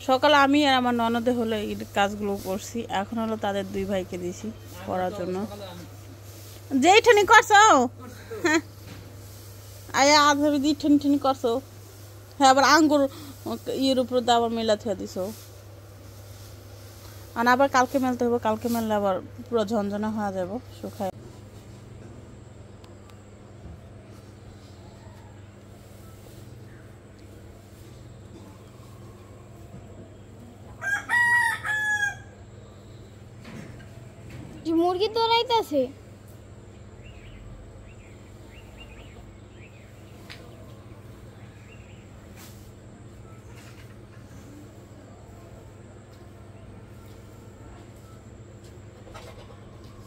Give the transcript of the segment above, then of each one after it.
সকালে আমি আর আমার ননদে হলো এই কাজগুলো করছি, এখন হলো তাদের দুই ভাইকে দিছি করার জন্য। যেইখানে করছো হ্যাঁ আয়া আধরে দিয়ে ঠেন ঠেন করছো, হ্যাঁ আবার আঙ্গুর ইয়ের উপর দিয়ে আবার মেলা থুয়ে দিছো। আর আবার কালকে মেলতে হবে, কালকে মেললে আবার পুরো ঝনঝনা হয়ে যাব শুকায়। মুরগি দৌড়াইতেছে।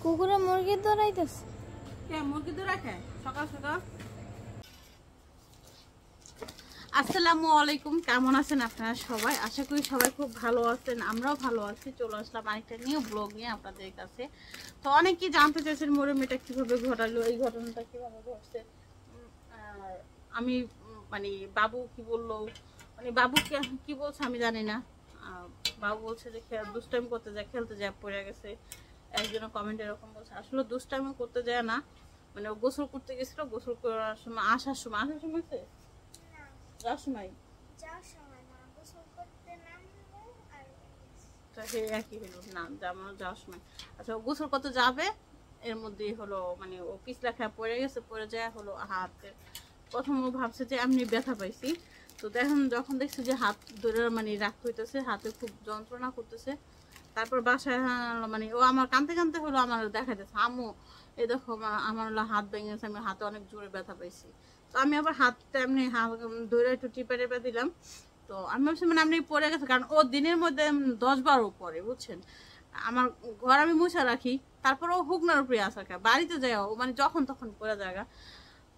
কুকুরে মুরগি দৌড়াইতেছে। মুরগি তো রাখে সকাল সকাল। আসসালামু আলাইকুম, কেমন আছেন আপনারা সবাই? আশা করি সবাই খুব ভালো আছেন, আমরাও ভালো আছি। চলে আসলাম আরেকটা নিউ ব্লগ নিয়ে আপনাদের কাছে। তো অনেকেই জানতে চাইছেন মরুমিটা কিভাবে ঘটালো, এই ঘটনাটা কিভাবে ঘটছে। আর আমি মানে বাবু কি বললো, মানে বাবু কি বলছে আমি জানি না। বাবু বলছে যে দুষ্টাইম করতে যায়, খেলতে যায়, পড়ে গেছে। একজনের কমেন্ট এরকম বলছে, আসলে দুষ্টাইম করতে যায় না, মানে ও গোসল করতে গেছিল, গোসল করার সময় আসার সময় যাওয়ার সময় একই হলো না যাওয়ার সময়। আচ্ছা ও গোসল করতে যাবে, এর মধ্যেই হলো মানে ও পিছলা খেয়ে পড়ে গেছে। পড়ে যায় হলো হাতে, প্রথম ও ভাবছে যে এমনি ব্যথা পাইছি। তো দেখুন যখন দেখছি যে হাত ধরে মানে রাখতে হইতেছে, হাতে খুব যন্ত্রণা করতেছে। তারপর বাসায় মানে ও আমার কাঁদতে কাঁদতে হলো আমার দেখাইতেছে, আম্মু এই দেখো আমার হলো হাত ভেঙে গেছে, আমি হাতে অনেক জোরে ব্যথা পাইছি। তো আমি আবার হাতটা এমনি ধরে একটু টিপে টেপে দিলাম। তো আমি ভাবছি মানে এমনি পড়ে গেছে, কারণ ও দিনের মধ্যে 10-12 পরে, বুঝছেন। আমার ঘর আমি মুছা রাখি, তারপর ও হুকনার উপরে আসা খায়, বাড়িতে যায় ও মানে যখন তখন পড়ে জায়গা,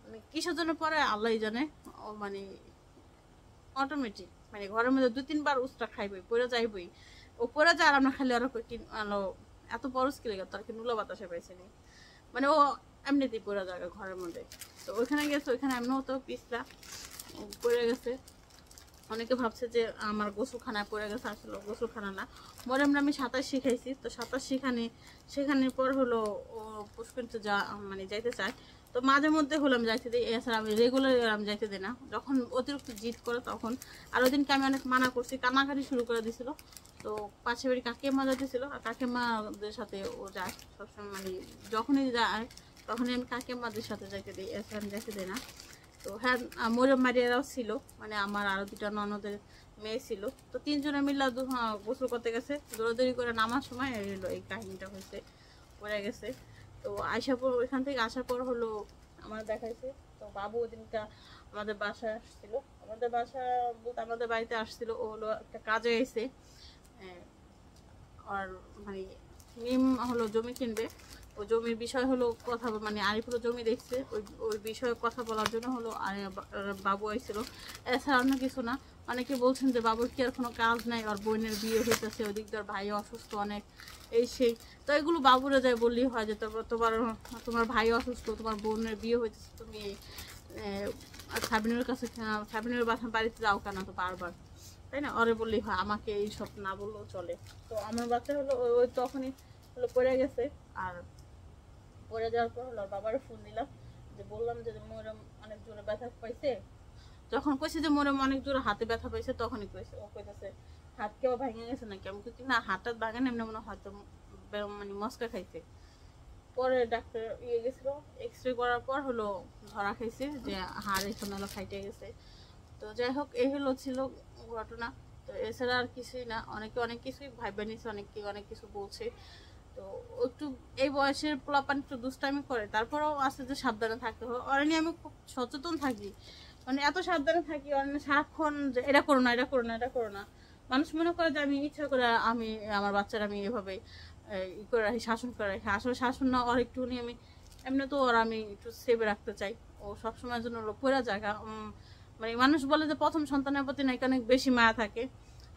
মানে কিসের জন্য পরে আল্লাহ জানে। ও মানে অটোমেটিক মানে ঘরের মধ্যে 2-3 বার উস্তা খাইবই, পড়ে যাইবই। ও পড়ে যায় আর আমরা খালি ওরা এত বড় স্কেলে গেল তার কি নুলা বাতাসে পাইছিনি, মানে ও এমনিতেই পড়ে যায় ঘরের মধ্যে। তো ওইখানে গেছে, ওইখানে এমনিও তো পিছলা পড়ে গেছে। অনেকে ভাবছে যে আমার গোসলখানায় পড়ে গেছে, আসলে গোসলখানা না, মরে আমি সাঁতার শিখাইছি। তো সাঁতার শেখানোর পর হলো ও পুষ্করিতে মানে যাইতে চায়। তো মাঝে মধ্যে হলো আমি যাইতে দিই, এছাড়া আমি রেগুলার আমি যাইতে দিই না, যখন অতিরিক্ত জিদ করে তখন। আর ওই দিনকে আমি অনেক মানা করছি, কান্নাকাটি শুরু করে দিয়েছিল। তো পাশে বাড়ি কাকিমা যাইতেছিল, আর কাকিমাদের সাথে ও যায় সবসময়, মানে যখনই যায় তখনই আমি কাকিমাদের সাথে যাইতে দিই, এছাড়া আমি যাইতে দিই না। তো হ্যাঁ মরিয়ম মারিয়ারাও ছিল, মানে আমার আরও 2টা ননদের মেয়ে ছিল। তো 3জনে মিলে গোসল করতে গেছে, দৌড়াদৌড়ি করে নামার সময় এই কাহিনীটা হয়েছে, পড়ে গেছে। তো আসার পর ওইখান থেকে আসার পর হলো আমার দেখাইছে। তো বাবু ওই দিনটা আমাদের বাসায় আসছিল, আমাদের বাসা বলতে আমাদের বাড়িতে আসছিল। ও হলো একটা কাজে এসে আর মানে নিম হলো জমি কিনবে, ওই জমির বিষয় হলো কথা, মানে আরিফুল জমি দেখছে, ওই বিষয়ে কথা বলার জন্য হলো বাবু আইছিল, এছাড়া অন্য কিছু না। অনেকে বলছেন যে বাবুর কি আর কোনো কাজ নাই, আর বোনের বিয়ে হইতেছে, ওই দিকটার ভাই অসুস্থ অনেক, এই সেই। তো এগুলো বাবুরা যায় বললেই হয় যে তোমার ভাই অসুস্থ, তোমার বোনের বিয়ে হইতেছে, তুমি সাবিনের কাছে সাবিনের বাড়িতে যাও কেন তো বারবার, তাই না? ওরে বললেই হয়, আমাকে এইসব না বললেও চলে। তো আমার বাচ্চা হলো ওই তখনই হলো পড়ে গেছে। আর পড়ে যাওয়ার পর হলো বাবারে ফোন দিলাম, যে বললাম যে মোরম অনেক জোরে ব্যথা পাইছে। যখন কইছে যে মোরম অনেক জোরে হাতে ব্যথা পাইছে, তখনই কইছে, ও কইতেছে হাত কেউ ভেঙে গেছে নাকি। আমি কই না, হাতটা ভাঙে না, এমনি মনে হয়তো মানে মস্কা খাইছে। পরে ডাক্তার গেছিল, এক্স রে করার পর হলো ধরা খাইছে যে হাড় এখানে হলো ফাইটে গেছে। তো যাই হোক এই হলো ছিল ঘটনা। তো এছাড়া আর কিছুই না, অনেকে অনেক কিছুই ভাইবা নিছে, অনেকে অনেক কিছু বলছে। তো একটু এই বয়সের পোলাপান একটু দুষ্টামি করে, তারপরেও আছে যে সাবধানে থাকতে হবে। ওরা নিয়ে আমি খুব সচেতন থাকি, মানে এত সাবধানে থাকি সারাক্ষণ যে এটা করো না, এটা করো না, এটা করো না। মানুষ মনে করে যে আমি ইচ্ছা করে আমি আমার বাচ্চারা আমি এভাবে ই করে রাখি, শাসন করে রাখি। আসলে শাসন না, ওর একটু নিয়ে আমি এমনি তো ওরা আমি একটু সেভে রাখতে চাই। ও সবসময়ের জন্য পড়া জায়গা, মানে মানুষ বলে যে প্রথম সন্তানের প্রতি নাকি অনেক বেশি মায়া থাকে।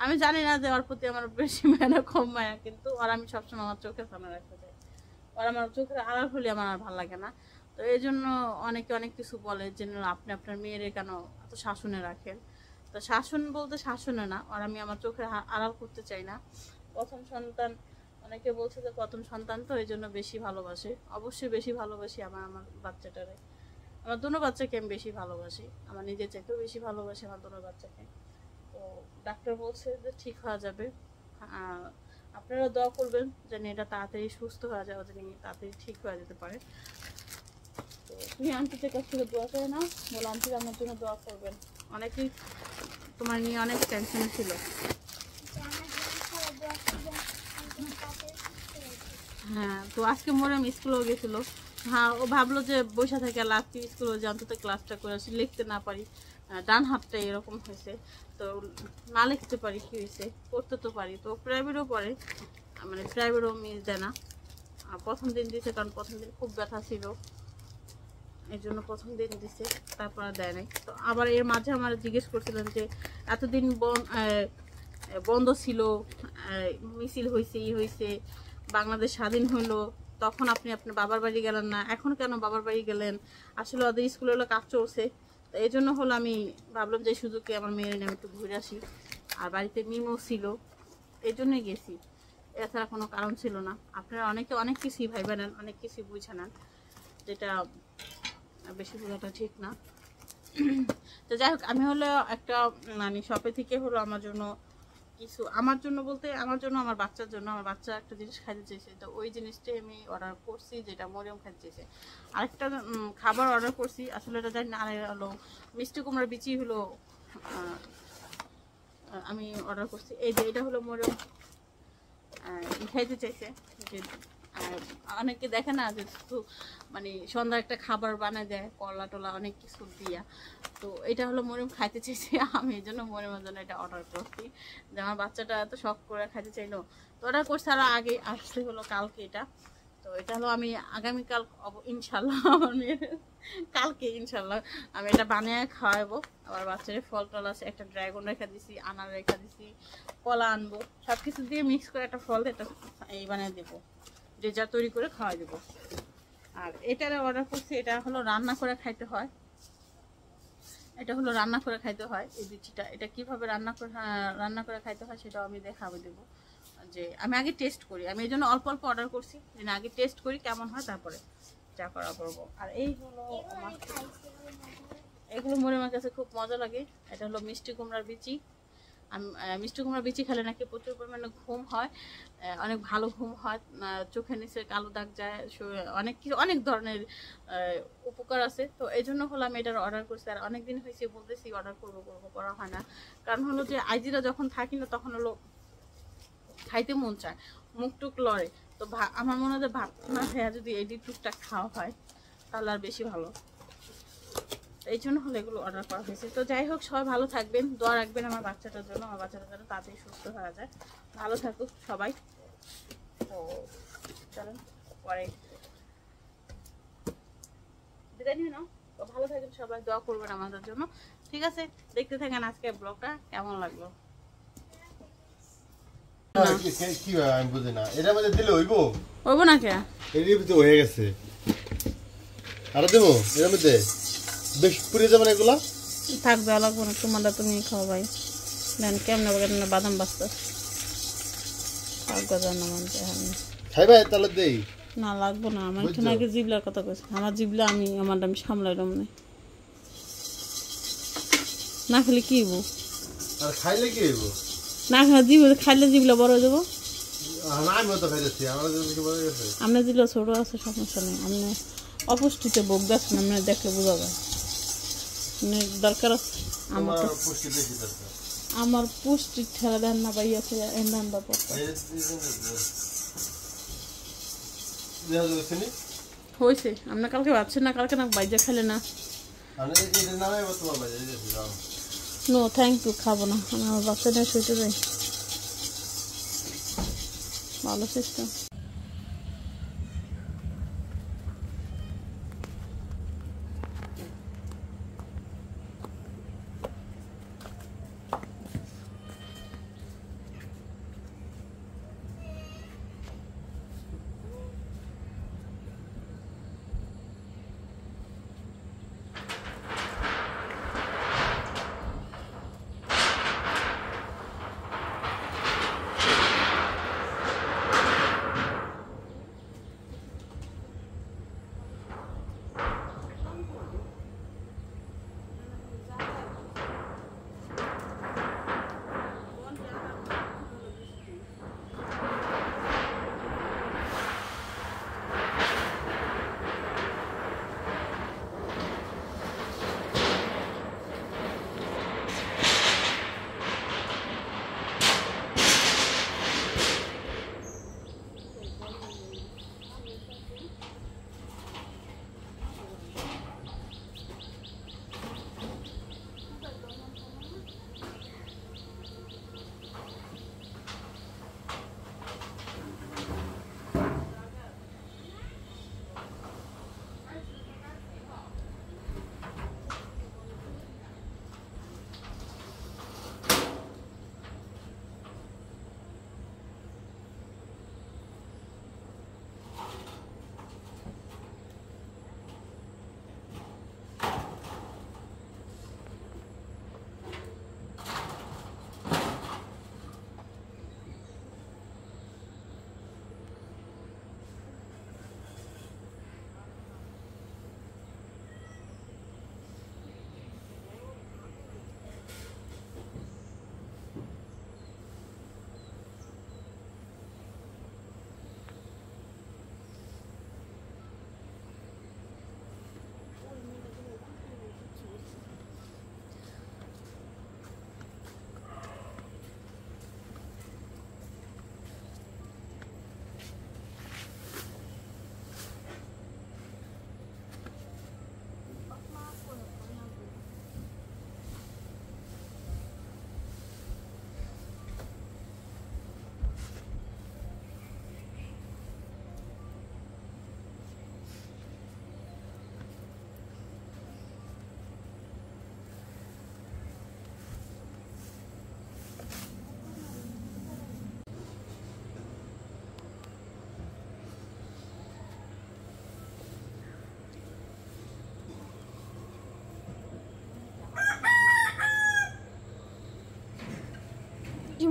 আমি জানি না যে ওর প্রতি আমার বেশি মায়া না কম মায়া, কিন্তু আর আমি সবসময় আমার চোখের সামনে রাখতে চাই। আর আমার চোখের আড়াল হলে আমার আর ভালো লাগে না। তো এই জন্য অনেকে অনেক কিছু বলে যে আপনি আপনার মেয়েরে কেন এত শাসনে রাখেন। তো তো শাসন বলতে শাসনে না, আর আমি আমার চোখে আড়াল করতে চাই না। প্রথম সন্তান, অনেকে বলছে যে প্রথম সন্তান তো এই জন্য বেশি ভালোবাসে। অবশ্যই বেশি ভালোবাসি আমার বাচ্চাটারে। আমার দুটো বাচ্চাকে আমি বেশি ভালোবাসি, আমার নিজের চাইতেও বেশি ভালোবাসি আমার দুটো বাচ্চাকে। তো ডাক্তার বলছে যে ঠিক হয়ে যাবে। আপনারা দোয়া করবেন যেন এটা তাড়াতাড়ি সুস্থ হয়ে যায়, যেন তাড়াতাড়ি ঠিক হয়ে যেতে পারে। তো তুমি আন্টিদের কাছ থেকে দোয়া করে নাও, বলো আন্টি আমার জন্য দোয়া করবেন। অনেকেই তোমার নিয়ে অনেক টেনশনে ছিল। হ্যাঁ, তো আজকে মরিয়ম স্কুলেও গেছিলো। হ্যাঁ, ও ভাবলো যে বসে থেকে লাস্ট স্কুলে যে অন্তত ক্লাসটা করে আসি, লিখতে না পারি, ডান হাতটা এরকম হয়েছে, তো না লিখতে পারি কি হয়েছে, পড়তে তো পারি। তো প্রাইভেটও পড়ে, মানে প্রাইভেটও মিস দেয় না। প্রথম দিন দিছে, কারণ প্রথম দিন খুব ব্যথা ছিল, এই জন্য প্রথম দিন দিছে, তারপর আর দেয় নাই। তো আবার এর মাঝে আমার জিজ্ঞেস করছিলেন যে এতদিন বন্ধ ছিল, মিছিল হয়েছে, ই হয়েছে, বাংলাদেশ স্বাধীন হলো, তখন আপনি আপনার বাবার বাড়ি গেলেন না, এখন কেন বাবার বাড়ি গেলেন? আসলে ওদের স্কুলে হলো কাজ চলছে, তো এই জন্য হলো আমি ভাবলাম যে সুযোগে আমার মেয়ের নিয়ে আমি একটু ঘুরে আসি। আর বাড়িতে মিমও ছিল, এই জন্যই গেছি, এছাড়া কোনো কারণ ছিল না। আপনারা অনেকে অনেক কিছুই ভাইবা নেন, অনেক কিছুই বুঝে নেন, যেটা বেশি বোঝাটা ঠিক না। তো যাই হোক, আমি হলো একটা মানে শপে থেকে হলো আমার জন্য কিছু, আমার জন্য বলতে আমার জন্য, আমার বাচ্চার জন্য, আমার বাচ্চা একটা জিনিস খাইতে চেয়েছে, তো ওই জিনিসটাই আমি অর্ডার করছি, যেটা মরিয়ম খাইতে চেয়েছে। আরেকটা খাবার অর্ডার করছি, আসলে এটা জানি না, আর হলো মিষ্টি কুমড়ার বিচি হলো আমি অর্ডার করছি। এই যে এটা হলো মরিয়ম খাইতে চাইছে। যে অনেকে দেখে না যে শুধু মানে সন্ধ্যা একটা খাবার বানায় দেয় কলা টলা অনেক কিছু দিয়া, তো এটা হলো মরিয়ম খাইতে চাইছে, আমি এই জন্য মরিয়মের জন্য এটা অর্ডার করছি, যে আমার বাচ্চাটা এত শখ করে খাইতে চাইলো। তো অর্ডার করছে, আরও আগে আসছে হলো কালকে এটা। তো এটা হলো আমি আগামীকাল ইনশাল্লাহ, আমার মেয়ের কালকে ইনশাল্লাহ আমি এটা বানিয়ে খাওয়াবো। আবার বাচ্চাদের ফল টল আছে, একটা ড্রাগন রেখা দিছি, আনার রেখা দিছি, কলা আনবো, সব কিছু দিয়ে মিক্স করে একটা ফল এটা এই বানিয়ে দেবো, ডেজার্ট তৈরি করে খাওয়াই দেবো। আর এটার অর্ডার করছি, এটা হলো রান্না করে খাইতে হয়, এটা হলো রান্না করে খাইতে হয় এই বিচিটা। এটা কিভাবে রান্না করে খাইতে হয় সেটাও আমি দেখাবো দেবো, যে আমি আগে টেস্ট করি, আমি এই জন্য অল্প অল্প অর্ডার করছি, যে আগে টেস্ট করি কেমন হয়, তারপরে যা করা করবো। আর এই হলো এগুলো মরিয়মের কাছে খুব মজা লাগে। এটা হলো মিষ্টি কুমড়ার বিচি। মিষ্টি কুমড়ার বিচি খেলে নাকি প্রচুর পরিমাণে ঘুম হয়, অনেক ভালো ঘুম হয়, চোখের নিচে কালো দাগ যায়, অনেক কিছু অনেক ধরনের উপকার আছে। তো এই জন্য হলো আমি এটার অর্ডার করছি। আর অনেকদিন হয়েছে বলতেছি অর্ডার করবো করা হয় না, কারণ হলো যে আইজিরা যখন থাকি না তখন হলো খাইতে মন চায়, মুখ টুক লড়ে। তো আমার মনে হয় যে ভাত না খেয়ে যদি এই টুকটাক খাওয়া হয় তাহলে আর বেশি ভালো, এই জন্য হলো এগুলো অর্ডার করা হয়েছে। তো যাই হোক, সবাই ভালো থাকবেন, দোয়া রাখবেন আমার বাচ্চাটার জন্য, আমার বাচ্চাটার জন্য তাড়াতাড়ি সুস্থ হয়ে যায়। ভালো থাকুক সবাই। তো চলেন পরে বিদায় নিয়ে নাও। তো ভালো থাকবেন সবাই, দোয়া করবেন আমাদের জন্য, ঠিক আছে? দেখতে থাকেন আজকে ব্লগটা, কেমন লাগলো। কি আমি বুঝি না, এটার মধ্যে দিলে হইব না কে এর ভিতরে হয়ে গেছে, আরো দেবো এর মধ্যে, বেশ পুড়ে যাবে না এগুলা, থাক দেওয়া লাগবো না, তোমারটা তুমি খাও ভাই। দেন কেমন বাদাম বাস্তা থাক গজানো মানতে খাইবা তাহলে দেই না, লাগবো না আমার, একটু আগে জিবলার কথা কইছি, আমার জিবলা আমি সামলাই রমনে, না খেলে কি হইব, আর খাইলে কি হইব, না খাইলে জিবলা বড় হয়ে যাবো। আমিও তো খাইতেছি, আমার বড় গেছে, আপনার জিবলা ছোট আছে, সমস্যা নেই, আপনি অপুষ্টিতে ভোগ যাচ্ছেন, আপনি দেখলে বোঝা যায়, দরকার আছে আমার তো, আমার পুষ্টির ঠেলা দেন না ভাই আছে রান্না পড়তে হয়েছে। আপনার কালকে ভাবছেন না, কালকে না বাইজা খেলে না, নো থ্যাংক ইউ, খাবো না, আমি আমার বাচ্চা নিয়ে শুইতে যাই, ভালো সিস্টেম।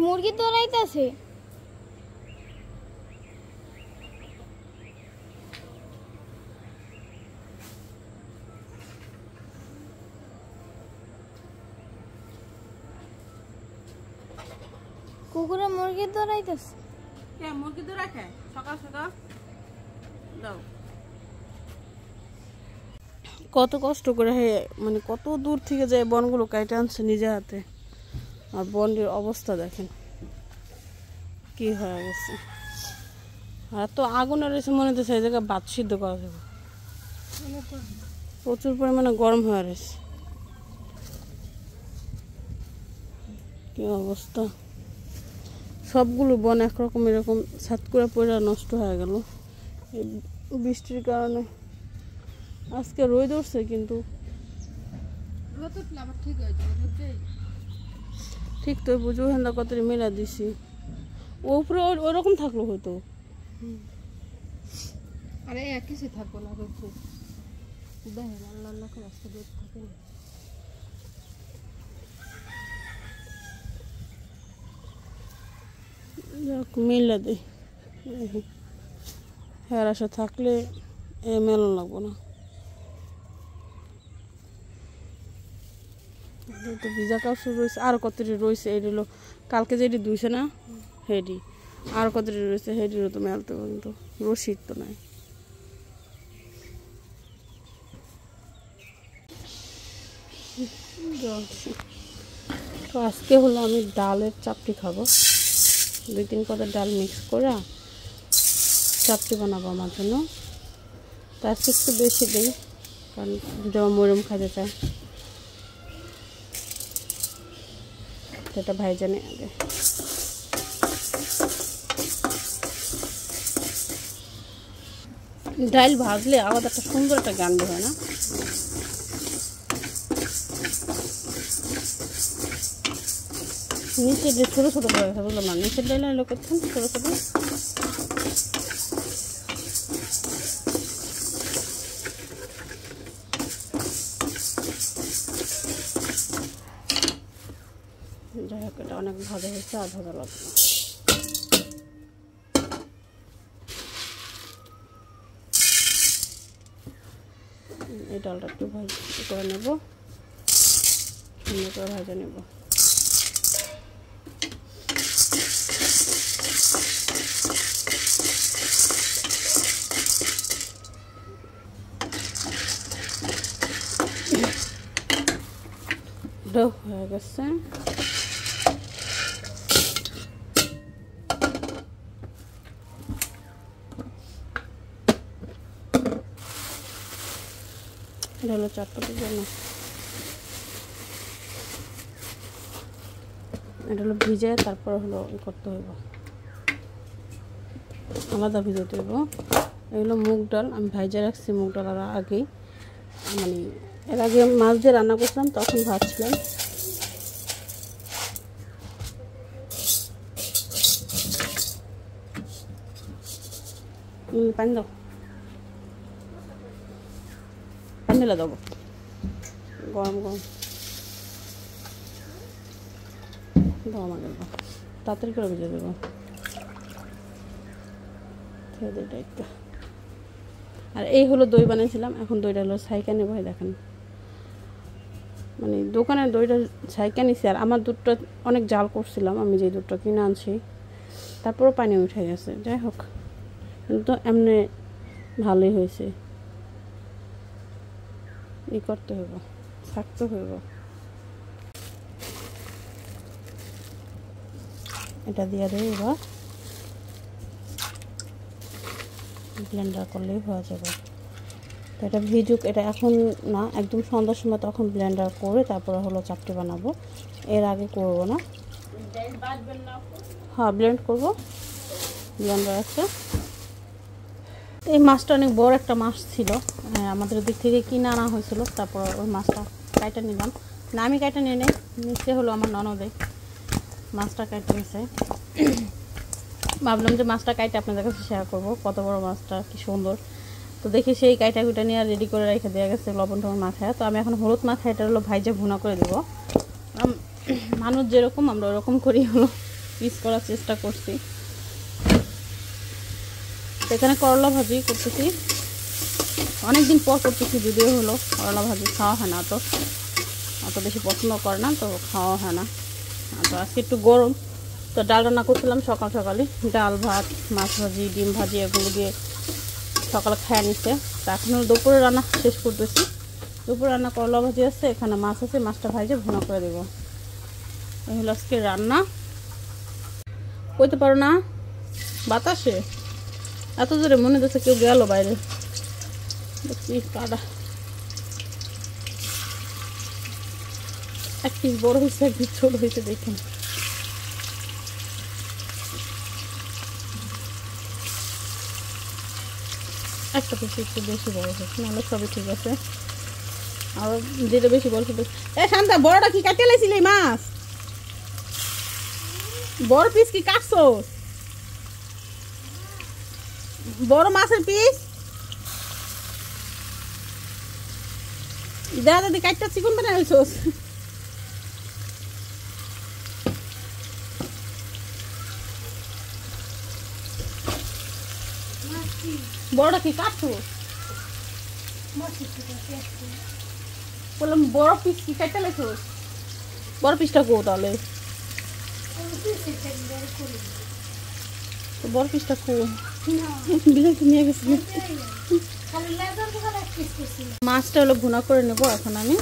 মুরগি দৌড়াইতেছে। কুকুরে মুরগি দৌড়াইতেছে। কে মুরগি তো রাখে সকাল সকাল দাও। কত কষ্ট করে মানে কত দূর থেকে যায় বনগুলো কাটে আনছে নিজে হাতে, আর বনের অবস্থা দেখেন কি হয়ে গেছে। আর তো আগুনে রয়েছে মনে হচ্ছে এই জায়গায় ভাত সিদ্ধ করা যাবে, প্রচুর পরিমাণে গরম হয়ে রয়েছে। কি অবস্থা, সবগুলো বন একরকম এরকম ছাদ করে পড়ে নষ্ট হয়ে গেল এই বৃষ্টির কারণে। আজকে রোদ উঠছে কিন্তু ঠিক তো বুঝো হেন্দা কত মেলা দিছি, ও উপরে ওরকম থাকলো হয়তো। আরে একই সে থাকবো না, রোদ্রে দেখেন আল্লাহ আল্লাহ করে আজকে রোদ থাকে না। মেলা দেয় হ্যাঁ, আশা থাকলে এ মেলা লাগবো না। তো ভিজা কাপড় রয়েছে আর কতটি রয়েছে, এটি হলো কালকে যেটি ধুইছে না হেডি, আর কতটি রয়েছে হেডিরও তো মেলতে পর্যন্ত রশিদ তো নাই। তো আজকে হলো আমি ডালের চাপটি খাবো, 2-3 কথা ডাল মিক্স করে চাপটি বানাবো আমার জন্য। তো আজকে একটু বেশি দিই কারণ যেমন মরম খাইতে চায়, সেটা ভাই জানে আগে। ডাল ভাজলে আলাদা একটা সুন্দর একটা গান হয় না? নিচে যে ছোটো ছোটো করে গেছে বুঝলাম না, নিচের ডাইলে এলো করছেন ছোটো ছোটো। যাই হোক এটা অনেক ভাজা হয়েছে, আর ভাজা লাগবে না। এই ডালটা একটু করে নেব, ভাজা নেব। হয়ে গেছে, এটা হলো চটপটির জন্য, এটা হলো ভিজে তারপর হলো করতে হইব, আলাদা ভিজাতে হইব। এগুলো মুগ ডাল আমি ভাইজা রাখছি, মুগ ডাল আর আগেই মানে এর আগে মাছ দিয়ে রান্না করছিলাম তখন ভাজছিলাম। পানি দাও, পানি ঢেলে দেবো, গরম গরম দাও আমাকে, তাড়াতাড়ি করে ভেজে দেবো। আর এই হলো দই বানিয়েছিলাম, এখন দইটা হলো ছাইকা নেব। দেখেন মানে দোকানের দইটা ছাইকা নিছি, আর আমার দুধটা অনেক জাল করছিলাম আমি যে দুধটা কিনে আনছি, তারপরও পানি উঠে গেছে। যাই হোক কিন্তু এমনি ভালোই হয়েছে, ই করতে হইব, থাকতে হইব। এটা দিয়ে দেয় এবার ব্লেন্ডার করলেই হয়ে যাবে। তো এটা ভিজুক, এটা এখন না একদম সন্ধ্যার সময় তখন ব্লেন্ডার করে তারপরে হলো চাপটি বানাবো, এর আগে করব না। হ্যাঁ ব্লেন্ড করবো, ব্লেন্ডার আছে। এই মাছটা অনেক বড় একটা মাছ ছিল, আমাদের দিক থেকে কিনে আনা হয়েছিল, তারপর ওই মাছটা কাইটা নিলাম না, আমি কাইটা নিয়ে নেই, নিচে হলো আমার ননদে মাছটা কাইটে নিয়েছে। ভাবলাম যে মাছটা কাইটে আপনাদের কাছে শেয়ার করবো, কত বড় মাছটা, কি সুন্দর। তো দেখি সেই কাইটা কুইটা নিয়ে রেডি করে রেখে দেওয়া গেছে লবণ টবণ মাখায়। তো আমি এখন হলুদ মাখায় এটা হলো ভাইজা ভুনা করে দেবো। মানুষ যেরকম আমরা ওরকম করি, হলো পিস করার চেষ্টা করছি। এখানে করলা ভাজি করতেছি, অনেকদিন পর করতেছি, যদিও হলো করলা ভাজি খাওয়া হয় না, তো অত বেশি পছন্দ করে না, তো খাওয়া হয় না। তো আজকে একটু গরম, তো ডাল রান্না করছিলাম সকাল সকালে, ডাল ভাত মাছ ভাজি ডিম ভাজি এগুলো দিয়ে সকালে খেয়ে নিচ্ছে। তো এখন দুপুরে রান্না শেষ করতেছি। দুপুরে রান্না করলা ভাজি আছে, এখানে মাছ আছে, মাছটা ভাজে ভুনা করে দেবো। এই হলো আজকে রান্না। কইতে পারো না বাতাসে এত জোরে মনে হচ্ছে কেউ গেল বাইরে। দেখছি কাদা, এক পিস বড় হয়েছে এক পিস ছোট হয়েছে, দেখুন। একটা পিস একটু বেশি বড় হয়েছে, নাহলে সবই ঠিক আছে। আর যেটা বেশি বড় সেটা শান্তা, বড়টা কি কাটতে লাইছিলি মাছ? বড় পিস কি কাটছো? বড় মাছের পিস দেখা দাদি কাটটা চিকন বানাই হইছোস। বড়টা কি কাটছো? বললাম বড় পিস কি কাটতে লাইছোস? বড় পিসটা কো তাহলে? বড় পিসটা কো? বিলাতি নিয়ে গেছি। মাছটা হলো ভুনা করে নেব এখন আমি।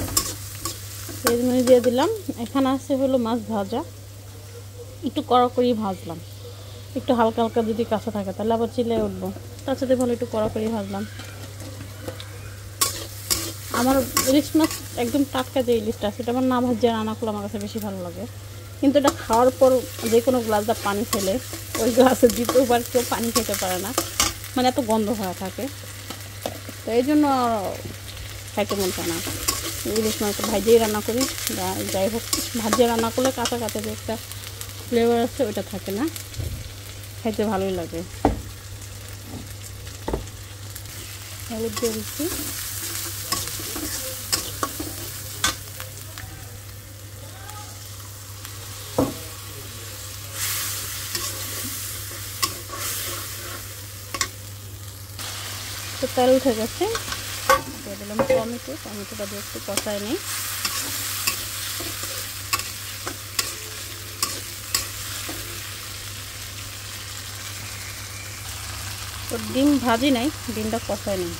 পেঁয়াজ দিয়ে দিলাম। এখানে আছে হলো মাছ ভাজা, একটু কড়া করে ভাজলাম, একটু হালকা হালকা যদি কাঁচা থাকে তাহলে আবার চিলে উঠবো, তার সাথে ভালো একটু কড়া করে ভাজলাম। আমার ইলিশ মাছ একদম টাটকা যে ইলিশটা সেটা আমার না ভাজিয়ে রান্না করলে আমার কাছে বেশি ভালো লাগে। কিন্তু এটা খাওয়ার পর যে কোনো গ্লাসটা পানি খেলে ওই গ্লাসে দ্বিতীয়বার কেউ পানি খেতে পারে না, মানে এত গন্ধ হয়ে থাকে। তো এই জন্য খাইতে মন চায় না। ইলিশ মাছ ভাজিয়ে রান্না করি, যাই হোক ভাজিয়ে রান্না করলে কাঁচা কাঁচা যে একটা ফ্লেভার আছে ওইটা থাকে না, খাইতে ভালোই লাগে। হলুদ দিয়ে দিচ্ছি, তো তেল উঠে গেছে, দিয়ে দিলাম টমেটো, টমেটোটা দিয়ে একটু কষায় নেই। তো ডিম ভাজি নাই, ডিমটা কষায় নেই।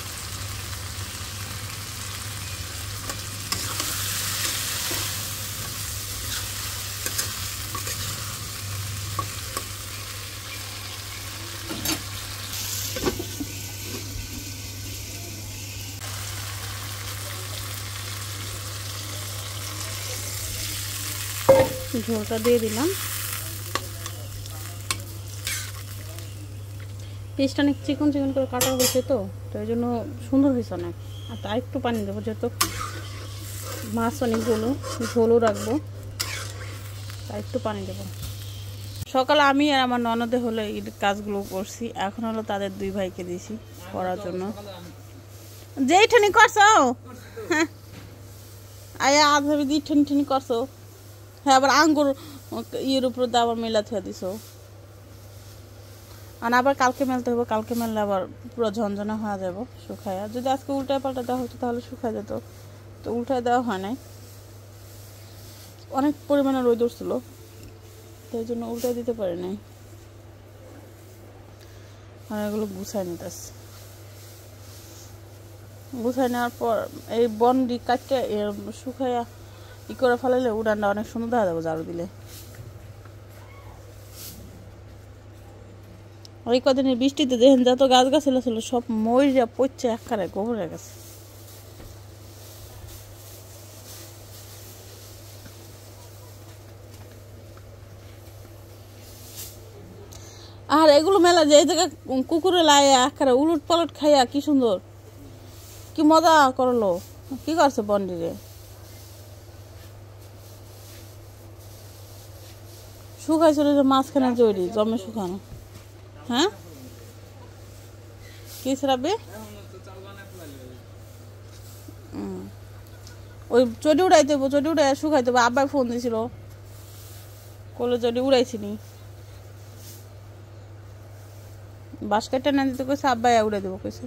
ঝোলটা দিয়ে দিলাম। পিসটা অনেক চিকন চিকন করে কাটা হয়েছে, তো এই জন্য সুন্দর হয়েছে অনেক। আর তার একটু পানি দেবো, যেহেতু মাছ অনেকগুলো ঝোলও রাখবো, তাই একটু পানি দেবো। সকালে আমি আর আমার ননদে হলো এই কাজগুলো করছি, এখন হলো তাদের দুই ভাইকে দিয়েছি করার জন্য। যেইখানি করছো হ্যাঁ আয়া আজ ভাবি দিয়ে ঠেনি ঠেনি করছো, হ্যাঁ আবার আঙ্গুর ইয়ের উপর দিয়ে আবার মেলা থুয়ে দিছো। আর আবার কালকে মেলতে হবে, কালকে মেললে আবার পুরো ঝনঝনা হয়ে যাব শুকায়। যদি আজকে উল্টায় পাল্টা দেওয়া হতো তাহলে শুকায় যেত, তো উল্টায় দেওয়া হয় নাই, অনেক পরিমাণে রোদ উঠছিল, তাই জন্য উল্টায় দিতে পারি নাই। আর এগুলো গুছাই নিতেছে, গুছাই নেওয়ার পর এই বন্ডি কাটতে শুকাইয়া ই করে ফেলাইলে উড়ানটা অনেক সুন্দর দেখা যাবো ঝাড়ু দিলে। ওই কদিনের বৃষ্টিতে দেখেন যত গাছ গাছালি ছিল সব মইরা পচে একেবারে গোবর হয়ে গেছে। আর এগুলো মেলা যে জায়গায় কুকুরে লাই একেবারে উলট পালট খাইয়া কি সুন্দর, কি মজা করলো। কি করছে বন্ডিরে? শুকাইছিল যে মাঝখানে জড়ি জমে শুকানো। হ্যাঁ কি রাবে ওই চটি উড়াইতে হবো, চটি উড়াই শুকাইতে হবো। আব্বাই ফোন দিয়েছিল, কলে চটি উড়াইছিনি, বাঁশ কাটটা না দিতে কইছে, আব্বাই উড়ে দেবো কইছে।